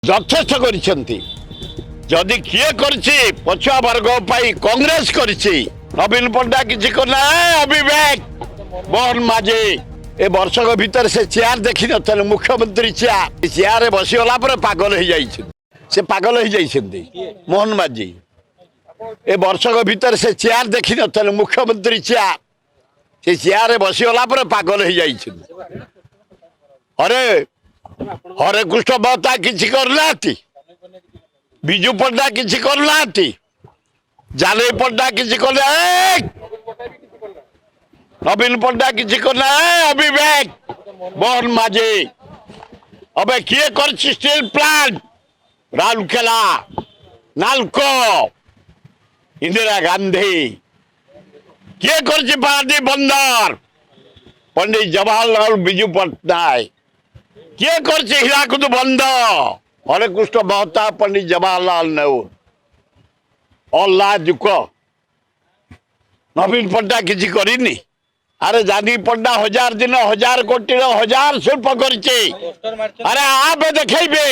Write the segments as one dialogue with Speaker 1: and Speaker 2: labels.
Speaker 1: ଯଥେଷ୍ଟ କରିଛନ୍ତି। ଯଦି କିଏ କରିଛି ପଛୁଆ ବର୍ଗ ପାଇଁ କଂଗ୍ରେସ କରିଛି। ନବୀନ ପଟ୍ଟନାୟକ କିଛି କରିନା। ଅବିବେକ ମୋହନ ମାଝୀ ଏ ବର୍ଷକ ଭିତରେ ସେ ଚେୟାର ଦେଖିନଥିଲେ। ମୁଖ୍ୟମନ୍ତ୍ରୀ ଚେୟାରରେ ବସିଗଲା ପରେ ପାଗଳ ହେଇଯାଇଛନ୍ତି। ସେ ପାଗଳ ହେଇଯାଇଛନ୍ତି ମୋହନ ମାଝୀ। ଏ ବର୍ଷକ ଭିତରେ ସେ ଚେୟାର ଦେଖିନଥିଲେ। ମୁଖ୍ୟମନ୍ତ୍ରୀ ସେ ଚେୟାରରେ ବସିଗଲା ପରେ ପାଗଳ ହେଇଯାଇଛନ୍ତି। ହରେ କୃଷ୍ଣ ମହତା କିଛି କରିନାହାନ୍ତି। ବିଜୁ ପଟ୍ଟନାୟକ କିଛି କରିନାହାନ୍ତି। ଜାନକୀ ପଟ୍ଟନାୟକ କିଛି କଲେ। ନବୀନ ପଟ୍ଟନାୟକ କିଛି କଲେ। ଅବିବେକ ମୋହନ ମାଝୀ। ଏବେ କିଏ କରିଛି ଷ୍ଟିଲ ପ୍ଲାଣ୍ଟ? ରାଉରକେଲା, ନାଲକୋ, ଇନ୍ଦିରା ଗାନ୍ଧୀ। କିଏ କରିଛି ପାରାଦୀପ ବନ୍ଦର? ପଣ୍ଡିତ ଜବାହରଲାଲ ବିଜୁ ପଟ୍ଟନାୟକ। କିଏ କରିଛି ହୀରାକୁଦ ବନ୍ଧ? ହରେକୃଷ୍ଣ ମହତା, ପଣ୍ଡିତ ଜବାହରଲାଲ ନେହେରୁ। ଅଲ୍ଲା ଯୁକ ନବୀନ ପଟ୍ଟନାୟକ କିଛି କରିନି। ଆରେ ଜାନକୀ ପଟ୍ଟନାୟକ 1000 ଦିନ 1000 କୋଟିର 1000 ଶିଳ୍ପ କରିଛି। ଆରେ ଆପେ ଦେଖେଇବେ।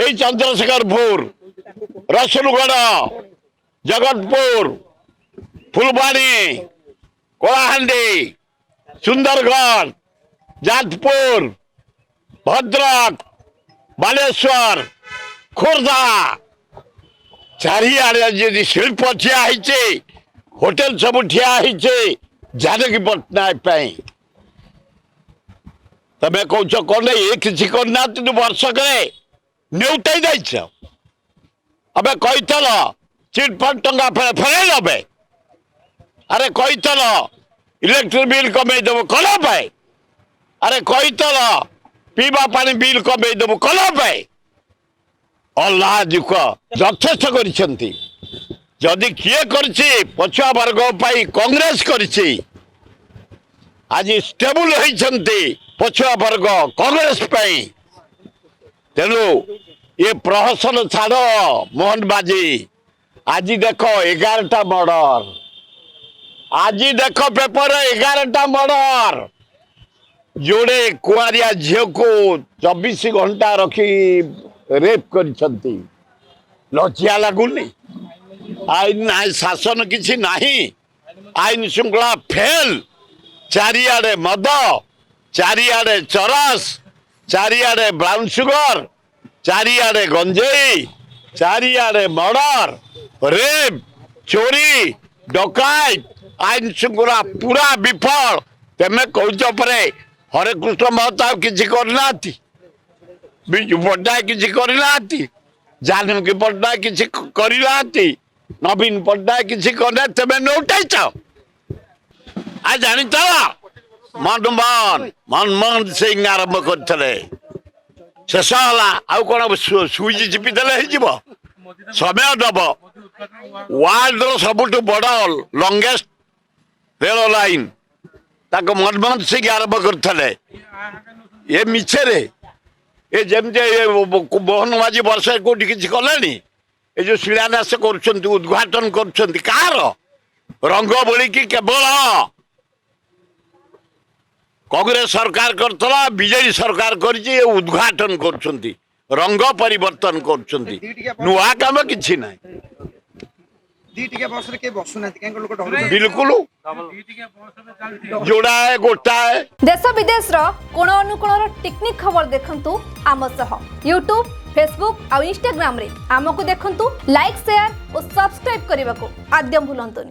Speaker 1: এই চন্দ্রশেখরপুর, রসুলগড়, জগতপুর, ফুলবাণী, কলাহান্ডি, সুন্দরগড়, যাজপুর, ভদ্রক, বালেশ্বর, খোর্ধা চারিআড়ে যদি শিল্প ঠিয়া হয়েছে, হোটেল সবু ঠিয়া হয়েছে জানকী পট্টনায়ক পাই। তুমি কৌছ কলে এ কিছু করনা কিন্তু বর্ষকরে নেউটাই যাইছ। ଏବେ କହିଥିଲ ଚିଟଫଣ୍ଡ ଟଙ୍କା ଫେରାଇ ଦେବେ। ଆରେ କହିଥିଲ ଇଲେକ୍ଟ୍ରିକ ବିଲ୍ କମେଇ ଦେବୁ, କଲ ପାଇଁ? ଆରେ କହିଥିଲ ପିଇବା ପାଣି ବିଲ୍ କମେଇ ଦେବୁ, କଲ ପାଇଁ? ଅଲ୍ଲା ଯୁକ ଯଥେଷ୍ଟ କରିଛନ୍ତି। ଯଦି କିଏ କରିଛି ପଛୁଆ ବର୍ଗ ପାଇଁ କଂଗ୍ରେସ କରିଛି। ଆଜି ଷ୍ଟେବୁଲ ହେଇଛନ୍ତି ପଛୁଆ ବର୍ଗ କଂଗ୍ରେସ ପାଇଁ। ତେଣୁ ये प्रहसन छाड़ मोहन माझी। आज देख 11टा मर्डर। आज देख पेपर 11टा मर्डर। जोड़े कुआरिया झील को 24 घंटा रखी रेप करिसंती। लज्जा लगुनि? आईन नाही, शासन किसी नहीं। आईन श्रृंखला फेल। चारिआडे मद, चारिआडे चरस, चारिआडे ब्राउन सुगर, चारिआडे गंजेई, चारिआडे मर्डर, रेप, चोरी, डकायत, आईन श्रृंखला पूरा विफल। तेमे कौच परे हरेकृष्ण महता किसी करना, विजु पट्टनायक किसी करना, जानकी पट्टनायक किसी करना, नवीन पट्टनायक किसी करना। तेमे नोटाइच आ जानी मनमोहन सिंह आरंभ करते शेष है। आउ कौन सुईच चिपी देले समय दब। वर्ल्ड सबुठ बड़ लंगेस्ट रेल लाइन ताको मनमोहन सिंह आरंभ करते। ये मिछे ये जमती मोहन माझी वर्ष कौटी किसी कले। ये जो शिलान्यास उद्घाटन कर रंग बोली केवल कांग्रेस सरकार करतला, बीजेपी सरकार करछि। उद्घाटन करछंती, रंग परिवर्तन करछंती, नुआ काम किछि नै। बिल्कुल जोड़ा है, गोटा है।
Speaker 2: देश विदेश रो कोण अनुकोण टेक्निक खबर देखंतु आम सह यूट्यूब, फेसबुक और इंस्टाग्राम रे आमको देखंतु। लाइक, शेयर और सब्सक्राइब करने को आद्यम भूलंतुनी।